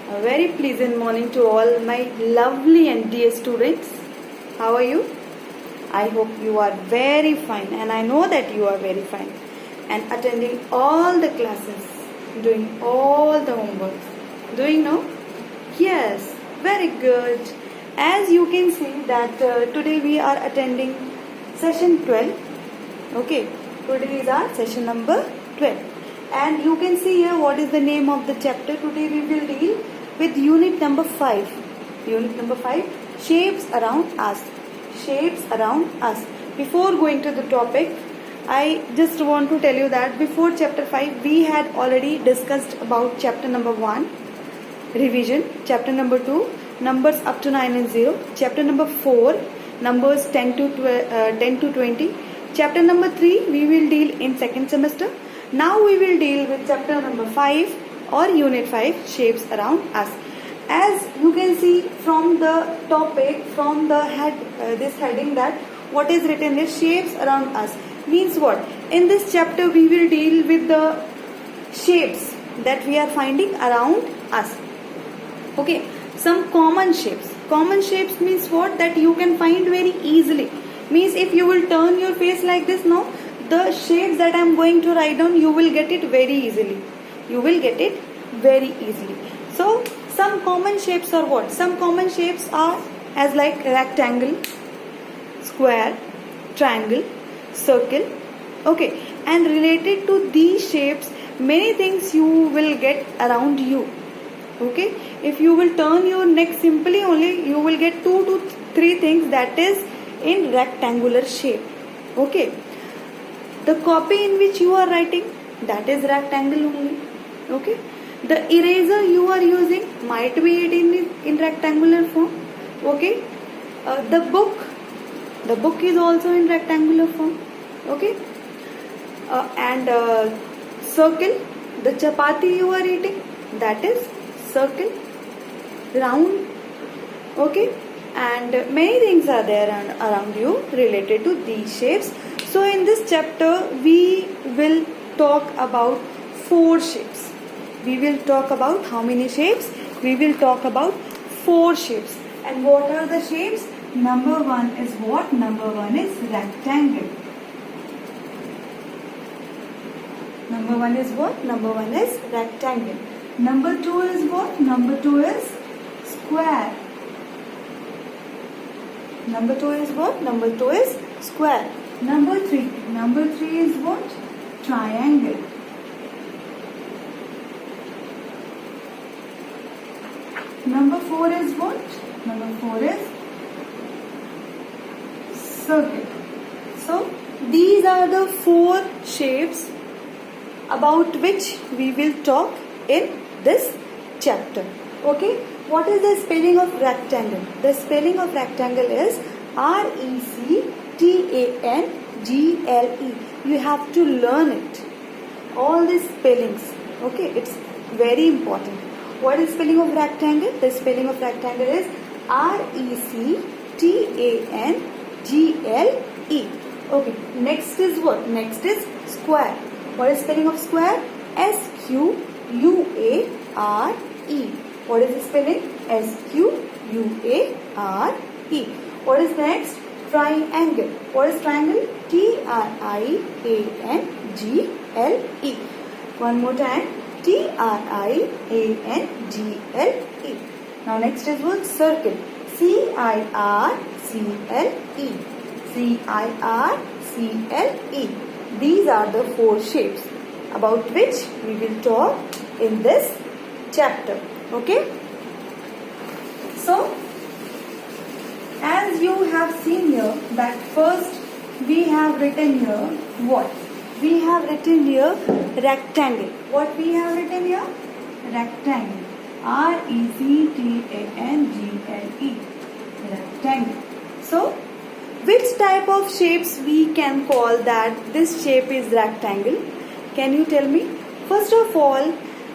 A very pleasant morning to all my lovely and dear students. How are you? I hope you are very fine, and I know that you are very fine and attending all the classes, doing all the homeworks. Doing now? Yes, very good. As you can see that today we are attending session 12. Okay, today is our session number 12. And you can see here what is the name of the chapter. Today we will deal with unit number 5. Unit number 5, shapes around us. Shapes around us. Before going to the topic, I just want to tell you that before chapter 5 we had already discussed about chapter number 1, revision, chapter number 2, numbers up to 9 and 0, chapter number 4, numbers 10 to 20, chapter number 3 we will deal in second semester. Now we will deal with chapter number 5 or unit 5, shapes around us. As you can see from the topic, from the this heading, that what is written is shapes around us. Means what? In this chapter we will deal with the shapes that we are finding around us. Okay, some common shapes. Common shapes means what? That you can find very easily. Means if you will turn your face like this now, the shapes that I am going to write down, you will get it very easily. You will get it very easily. So some common shapes are what? Some common shapes are as like rectangle, square, triangle, circle. Okay, and related to these shapes, many things you will get around you. Okay, if you will turn your neck simply only, you will get 2 to 3 things that is in rectangular shape. Okay, the copy in which you are writing, that is rectangle only. Okay, the eraser you are using might be it in rectangular form. Okay, the book is also in rectangular form. Okay, and circle, the chapati you are eating, that is circle, round. Okay, and many things are there around you related to these shapes. So in this chapter we will talk about 4 shapes. We will talk about how many shapes? We will talk about 4 shapes. And what are the shapes? Number 1 is what? Number 1 is rectangle. Number 1 is what? Number 1 is rectangle. Number 2 is what? Number 2 is square. Number 2 is what? Number 2 is square. Number 3. Number 3 is what? Triangle. Number 4 is what? Number 4 is circle. So these are the 4 shapes about which we will talk in this chapter. Okay, what is the spelling of rectangle? The spelling of rectangle is RECTANGLE. You have to learn it. All these spellings. Okay, it's very important. What is spelling of rectangle? The spelling of rectangle is RECTANGLE. Okay, next is what? Next is square. What is spelling of square? SQUARE. What is the spelling? SQUARE. What is next? Triangle. What is triangle? TRIANGLE. One more time. TRIANGLE. Now next is what? Circle. CIRCLE. CIRCLE. These are the 4 shapes about which we will talk in this chapter. Okay. So as you have seen here that first we have written here what? We have written here rectangle. What we have written here? Rectangle. RECTANGLE. Rectangle. So which type of shapes we can call that this shape is rectangle? Can you tell me? First of all,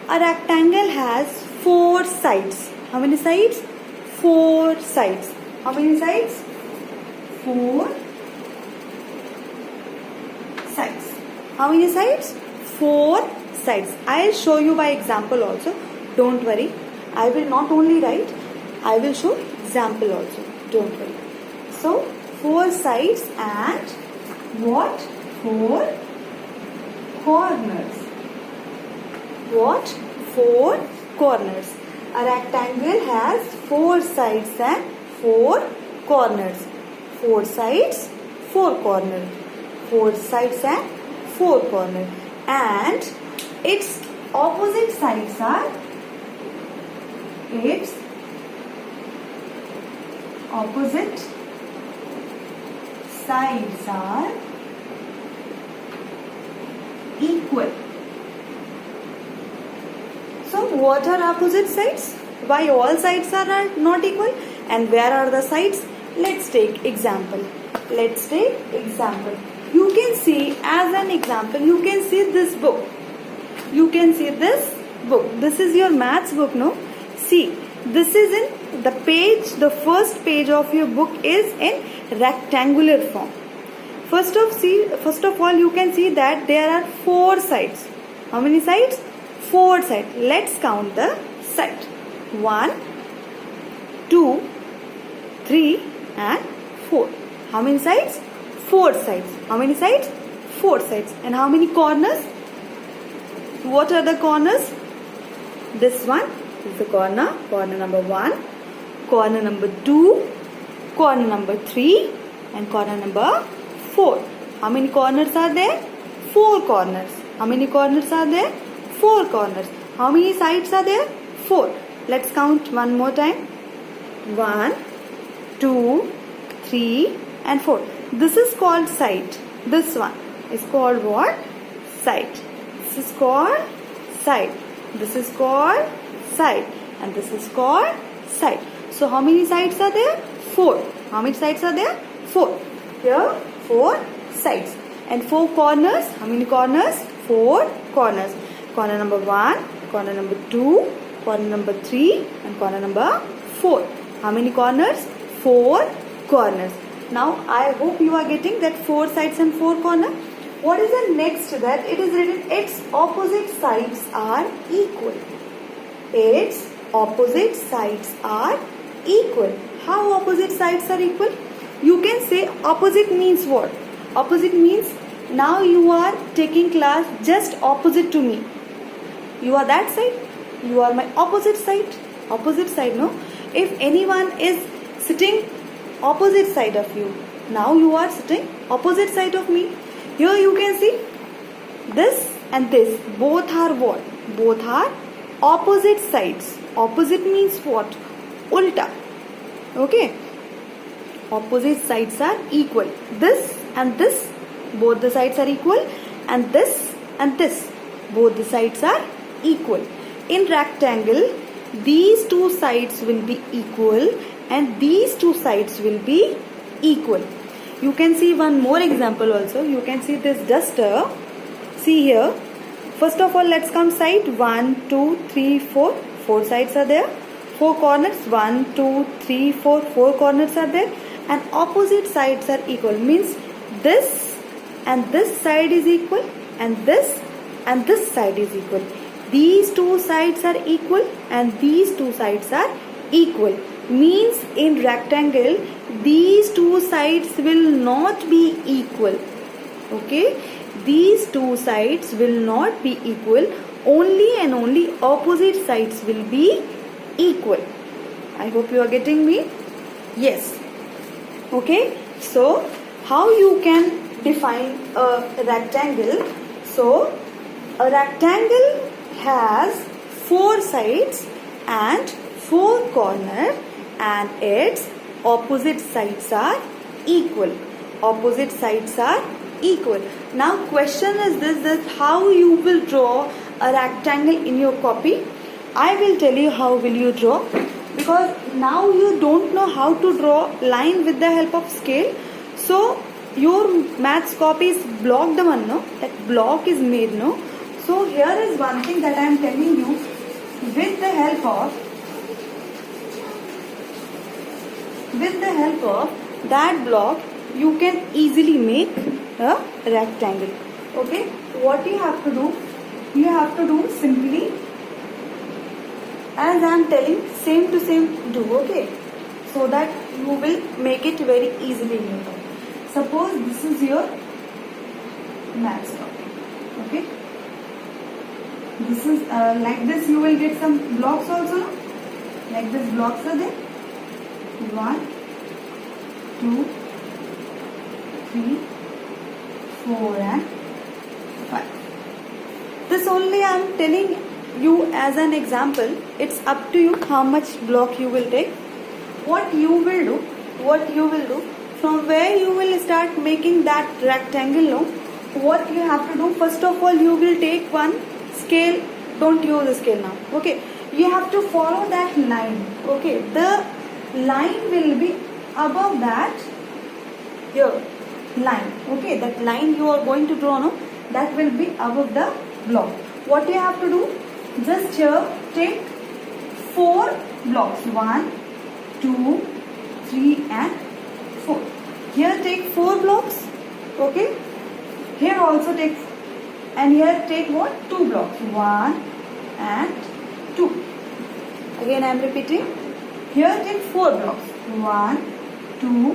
a rectangle has 4 sides. How many sides? 4 sides. How many sides? 4 sides. How many sides? 4 sides. I'll show you by example also. Don't worry. I will not only write, I will show example also. Don't worry. So 4 sides and what? 4 corners. What? 4 corners. A rectangle has 4 sides and 4 corners. 4 sides, 4 corners. 4 sides and 4 corners. And its opposite sides are equal. So what are opposite sides? Why all sides are not equal? And where are the sides? Let's take example. You can see, as an example, you can see this book. This is your maths book, no? See, this is in the page, the first page of your book is in rectangular form. First of all, you can see that there are 4 sides. How many sides? 4 sides. Let's count the sides. 1, 2, 3 and 4. How many sides? 4 sides. How many sides? 4 sides. And how many corners? What are the corners? This one is the corner number 1, corner number 2, corner number 3 and corner number 4. How many corners are there? 4 corners. How many corners are there? 4 corners. How many sides are there? 4. Let's count one more time. 1, 2, 3 and 4. This is called side. This one is called what? Side. This is called side. This is called side. And this is called side. So how many sides are there? 4. How many sides are there? 4. Here 4 sides. And 4 corners. How many corners? 4 corners. Corner number 1, corner number 2, corner number 3 and corner number 4. How many corners? 4 corners. Now I hope you are getting that 4 sides and 4 corners. What is the next that? It is written its opposite sides are equal. Its opposite sides are equal. How opposite sides are equal? You can say opposite means what? Opposite means now you are taking class just opposite to me. You are that side. You are my opposite side. Opposite side, no? If anyone is sitting opposite side of you, now you are sitting opposite side of me. Here you can see this and this. Both are what? Both are opposite sides. Opposite means what? Ulta. Okay. Opposite sides are equal. This and this, both the sides are equal. And this, both the sides are equal. In rectangle, these 2 sides will be equal and these 2 sides will be equal. You can see one more example also. You can see this duster. See here. First of all, let's come side. 1, 2, 3, 4. 4 sides are there. 4 corners. 1, 2, 3, 4. 4 corners are there. And opposite sides are equal. Means this and this side is equal. And this side is equal. These 2 sides are equal. And these 2 sides are equal. Means in rectangle, these 2 sides will not be equal. Okay. These 2 sides will not be equal. Only and only opposite sides will be equal. I hope you are getting me. Yes. Okay. So how you can define a rectangle? So a rectangle has 4 sides and 4 corners and its opposite sides are equal. Opposite sides are equal. Now question is this, that how you will draw a rectangle in your copy. I will tell you how will you draw, because now you don't know how to draw line with the help of scale. So your maths copy is blocked one, no? That block is made, no? So here is one thing that I am telling you. With the help of that block, you can easily make a rectangle. Okay, what you have to do simply as I am telling, same to same do, okay, so that you will make it very easily in your copy. Suppose this is your maths copy, okay, this is like this. You will get some blocks also, no? Like this blocks are there, 1 2 3 4 and 5. This only I am telling you as an example. It's up to you how much block you will take. What you will do from where you will start making that rectangle, no? What you have to do, first of all, you will take one scale. Don't use the scale now, okay. You have to follow that line, okay. The line will be above that here line, okay. That line you are going to draw, no, that will be above the block. What you have to do, just here take 4 blocks, 1 2 3 and 4. Here take 4 blocks, okay. Here also take, and here take what, 2 blocks, 1 and 2. Again I am repeating. Here take 4 blocks, 1 2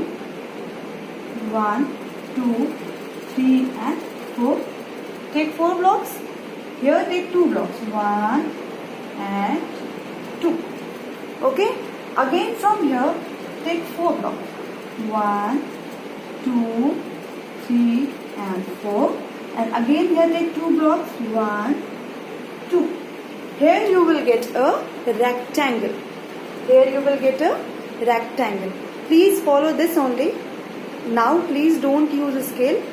1 2 3 and 4. Take 4 blocks. Here take 2 blocks, 1 and 2, okay. Again from here take 4 blocks, 1 2 3 and 4, and again here take 2 blocks, 1 2. Here you will get a rectangle. Here you will get a rectangle. Please follow this only. Now please don't use a scale.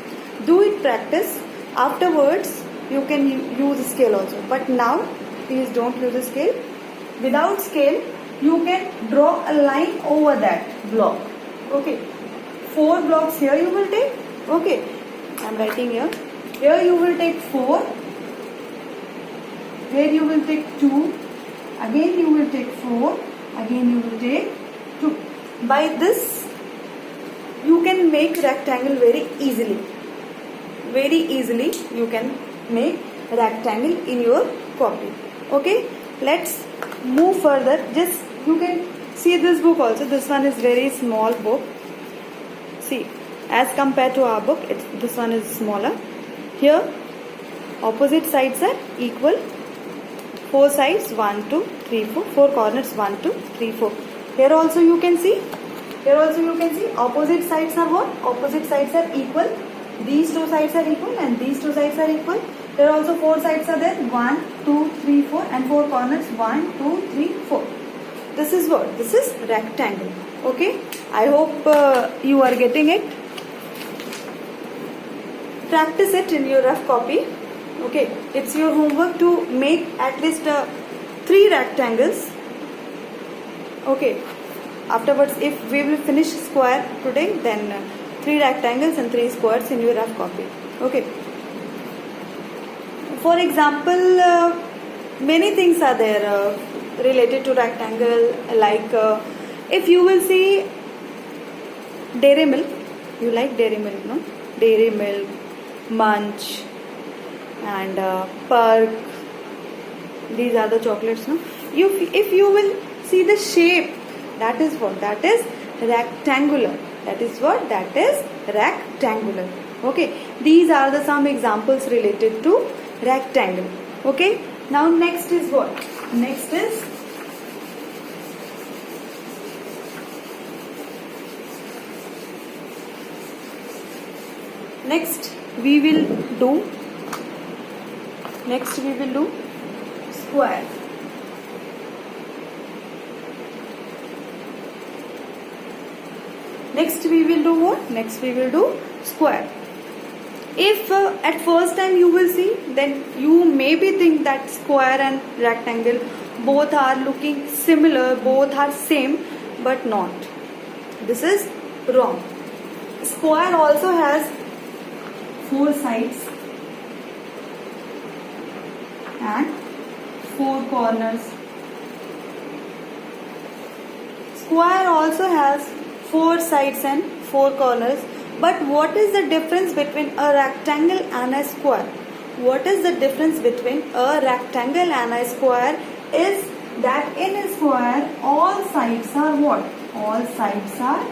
Do it practice. Afterwards you can use a scale also. But now please don't use a scale. Without scale you can draw a line over that block. Okay. 4 blocks here you will take. Okay. I am writing here. Here you will take 4. Here you will take 2. Again you will take 4. Again you will take 2. By this you can make rectangle very easily. Very easily you can make rectangle in your copy. Okay. Let's move further. Just you can see this book also. This one is very small book. See, as compared to our book, this one is smaller. Here opposite sides are equal. 4 sides, 1 2 3 4. 4 corners, 1 2 3 4. Here also you can see. Here also you can see opposite sides are what? Opposite sides are equal. These 2 sides are equal and these 2 sides are equal. Here also 4 sides are there. 1 2 3 4 and 4 corners, 1 2 3 4. This is what? This is rectangle. Okay. I hope you are getting it. Practice it in your rough copy. Okay. It's your homework to make at least 3 rectangles. Okay. Afterwards, if we will finish square today, then 3 rectangles and 3 squares in your rough copy. Okay. For example, many things are there related to rectangle. Like if you will see Dairy Milk, you like Dairy Milk, no? Dairy Milk, Munch, and Perk. These are the chocolates, no? If you will see the shape, that is what? That is rectangular. That is what? That is rectangular. Okay. These are the some examples related to rectangle. Okay. Now next is what? Next is we will do square. Next we will do what? Next we will do square. If at first time you will see, then you maybe think that square and rectangle both are looking similar, both are same, but not. This is wrong. Square also has 4 sides and 4 corners. Square also has 4 sides and 4 corners. But what is the difference between a rectangle and a square? What is the difference between a rectangle and a square is that in a square all sides are what? All sides are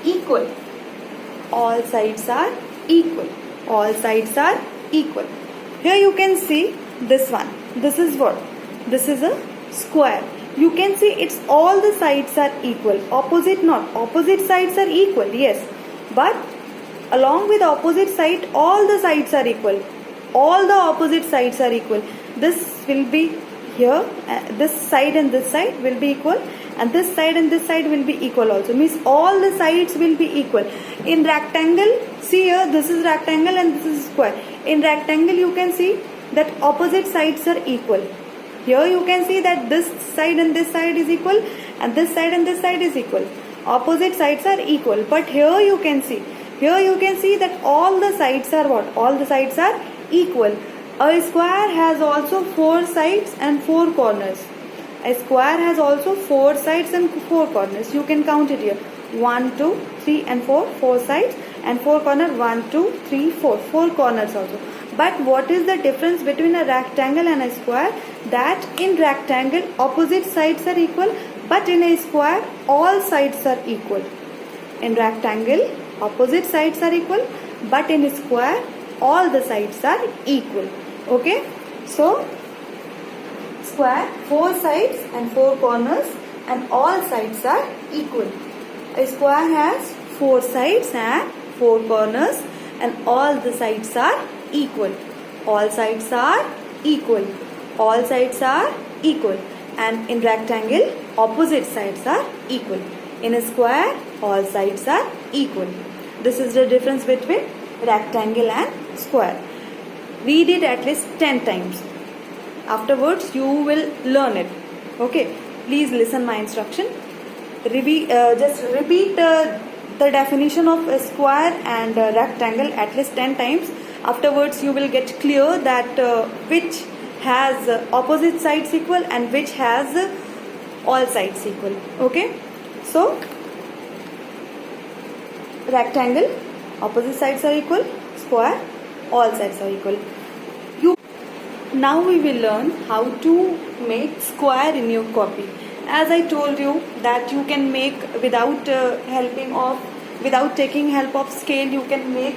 equal. All sides are equal. All sides are equal. Here you can see this one. This is what? This is a square. You can see it's all the sides are equal. Opposite not. Opposite sides are equal. Yes. But along with opposite side, all the sides are equal. All the opposite sides are equal. This will be here. This side and this side will be equal. And this side and this side will be equal also. Means all the sides will be equal. In rectangle, see here, this is rectangle and this is square. In rectangle, you can see that opposite sides are equal. Here you can see that this side and this side is equal, and this side and this side is equal. Opposite sides are equal. But here you can see that all the sides are what? All the sides are equal. A square has also 4 sides and 4 corners. A square has also 4 sides and 4 corners. You can count it here. 1, 2, 3 and 4. 4 sides and 4 corners. 1, 2, 3, 4. 4 corners also. But what is the difference between a rectangle and a square? That in rectangle opposite sides are equal, but in a square all sides are equal. In rectangle opposite sides are equal, but in a square all the sides are equal. Okay? So square, 4 sides and 4 corners, and all sides are equal. A square has 4 sides and 4 corners, and all the sides are equal. All sides are equal. All sides are equal. And in rectangle, opposite sides are equal. In a square, all sides are equal. This is the difference between rectangle and square. Read it at least 10 times. Afterwards, you will learn it. Okay? Please listen my instruction. Just repeat the definition of a square and a rectangle at least 10 times. Afterwards, you will get clear that which has opposite sides equal and which has all sides equal. Okay? So, rectangle, opposite sides are equal. Square, all sides are equal. Now we will learn how to make square in your copy. As I told you that you can make without taking help of scale, you can make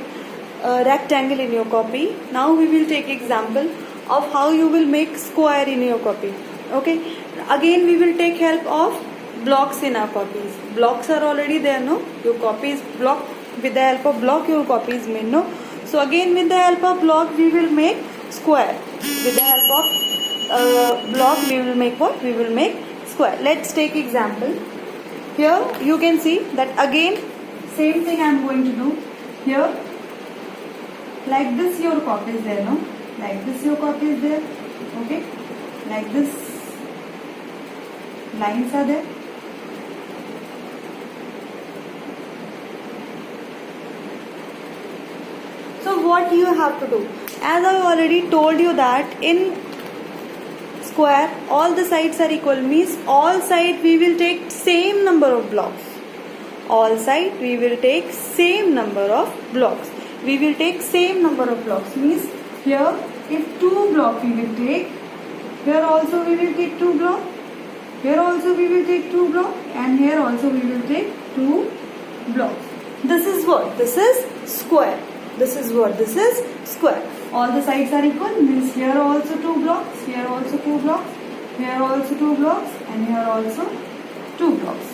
a rectangle in your copy. Now we will take example of how you will make square in your copy. Okay. Again we will take help of blocks in our copies. Blocks are already there, no? Your copy is block. With the help of block, your copy is made, no? So again with the help of block, we will make square. With the help of block, we will make what? We will make square. Let's take example. Here you can see that again same thing I am going to do. Here, like this your copy is there, no? Like this your copy is there. Okay? Like this lines are there. So what you have to do? As I already told you that in square all the sides are equal, means all side we will take same number of blocks. All side we will take same number of blocks. We will take same number of blocks, means here if 2 blocks we will take, here also we will take 2 blocks, here also we will take 2 blocks, and here also we will take 2 blocks. This is what? This is square. This is what? This is square. All the sides are equal, means here also 2 blocks, here also 2 blocks, here also 2 blocks, and here also 2 blocks.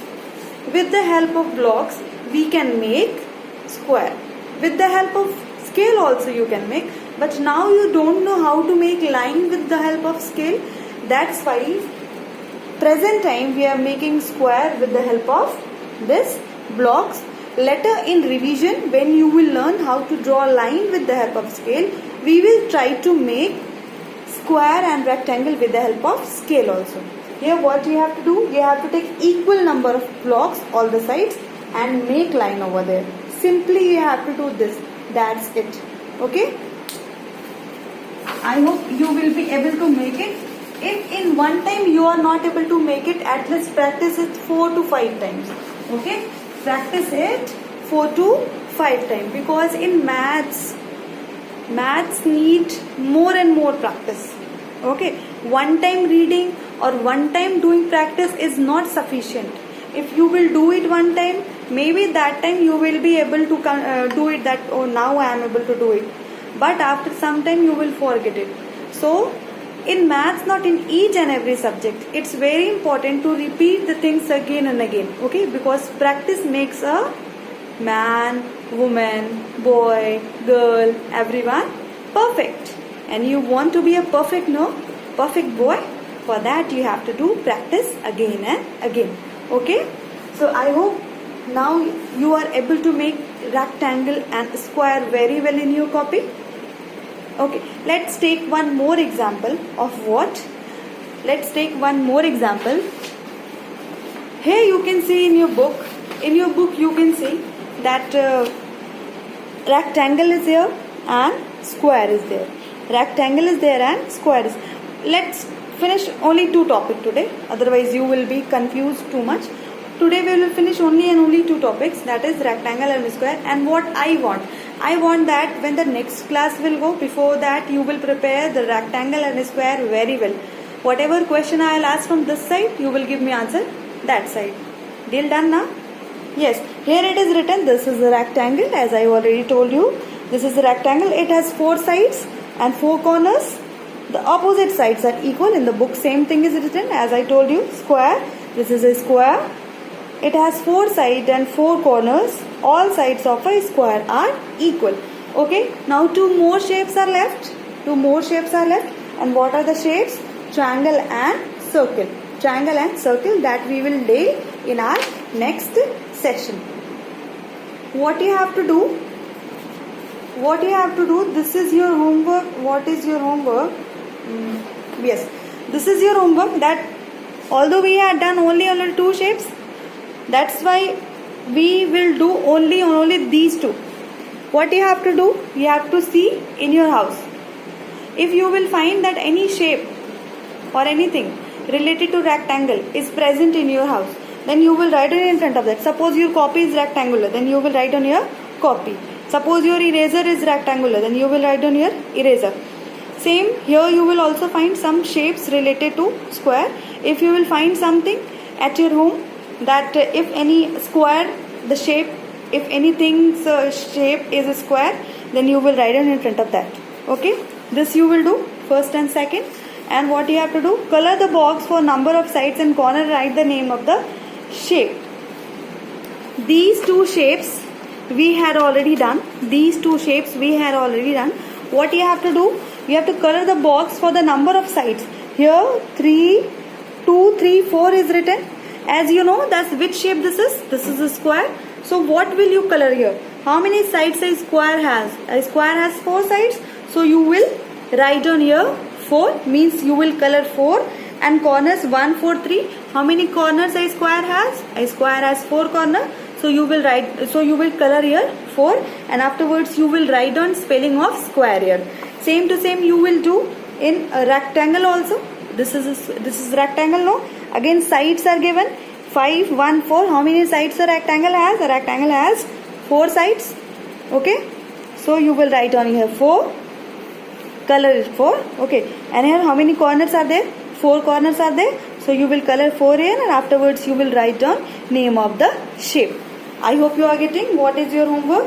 With the help of blocks, we can make square. With the help of scale also you can make, but now you don't know how to make line with the help of scale. That's why present time we are making square with the help of this blocks. Later in revision, when you will learn how to draw a line with the help of scale, we will try to make square and rectangle with the help of scale also. Here what you have to do, you have to take equal number of blocks all the sides and make line over there. Simply you have to do this. That's it. Okay? I hope you will be able to make it. If in one time you are not able to make it, at least practice it 4 to 5 times. Okay? Practice it 4 to 5 times, because in maths maths need more and more practice. Okay, one time reading or one time doing practice is not sufficient. If you will do it one time, maybe that time you will be able to do it, that oh, now I am able to do it, but after some time you will forget it. So in maths, not in each and every subject, it's very important to repeat the things again and again. Okay, because practice makes a man, woman, boy, girl, everyone perfect. And you want to be a perfect boy, for that you have to do practice again and again. Okay, so I hope now you are able to make rectangle and square very well in your copy. Okay, let's take one more example of what? Let's take one more example. Here you can see in your book. In your book you can see that rectangle is here and square is there. Rectangle is there and square is. Let's finish only two topics today. Otherwise you will be confused too much. Today we will finish only two topics, that is rectangle and square. And what I want that when the next class will go, before that you will prepare the rectangle and square very well. Whatever question I will ask from this side, you will give me answer that side. Deal done now? Yes, here it is written, this is a rectangle, as I already told you. This is a rectangle. It has 4 sides and 4 corners. The opposite sides are equal. In the book same thing is written, as I told you. Square, this is a square. It has 4 sides and 4 corners. All sides of a square are equal. Okay, now 2 more shapes are left. 2 more shapes are left. And what are the shapes? Triangle and circle. Triangle and circle, that we will deal in our next session. What you have to do? What you have to do? This is your homework. What is your homework? Yes, this is your homework. That although we had done only 2 shapes, that's why we will do only these 2. What you have to do? You have to see in your house. If you will find that any shape or anything related to rectangle is present in your house, then you will write it in front of that. Suppose your copy is rectangular, then you will write on your copy. Suppose your eraser is rectangular, then you will write on your eraser. Same here, you will also find some shapes related to square. If you will find something at your home, that if any square, the shape, if anything's shape is a square, then you will write it in front of that. Okay, this you will do first and second. And what you have to do? Color the box for number of sides and corner, write the name of the shape. These 2 shapes we had already done. These 2 shapes we had already done. What you have to do? You have to color the box for the number of sides. Here 3, 2, 3, 4 is written. As you know, that's which shape this is? This is a square. So what will you color here? How many sides a square has? A square has 4 sides. So you will write on here 4, means you will color 4, and corners 1, 4, 3. How many corners a square has? A square has 4 corners. So you will write. So you will color here 4, and afterwards you will write on spelling of square here. Same to same you will do in a rectangle also. This is rectangle, no? Again sides are given 5, 1, 4. How many sides a rectangle has? A rectangle has 4 sides. Okay. So you will write on here 4. Color is 4. Okay. And here how many corners are there? 4 corners are there. So you will color 4 here, and afterwards you will write down name of the shape. I hope you are getting what is your homework.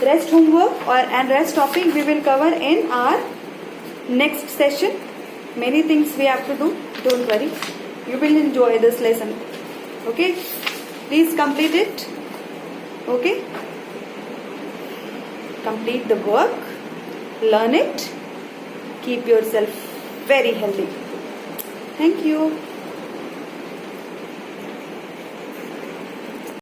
Rest homework and rest topic we will cover in our next session. Many things we have to do. Don't worry. You will enjoy this lesson. Okay. Please complete it. Okay. Complete the work. Learn it. Keep yourself very healthy. Thank you.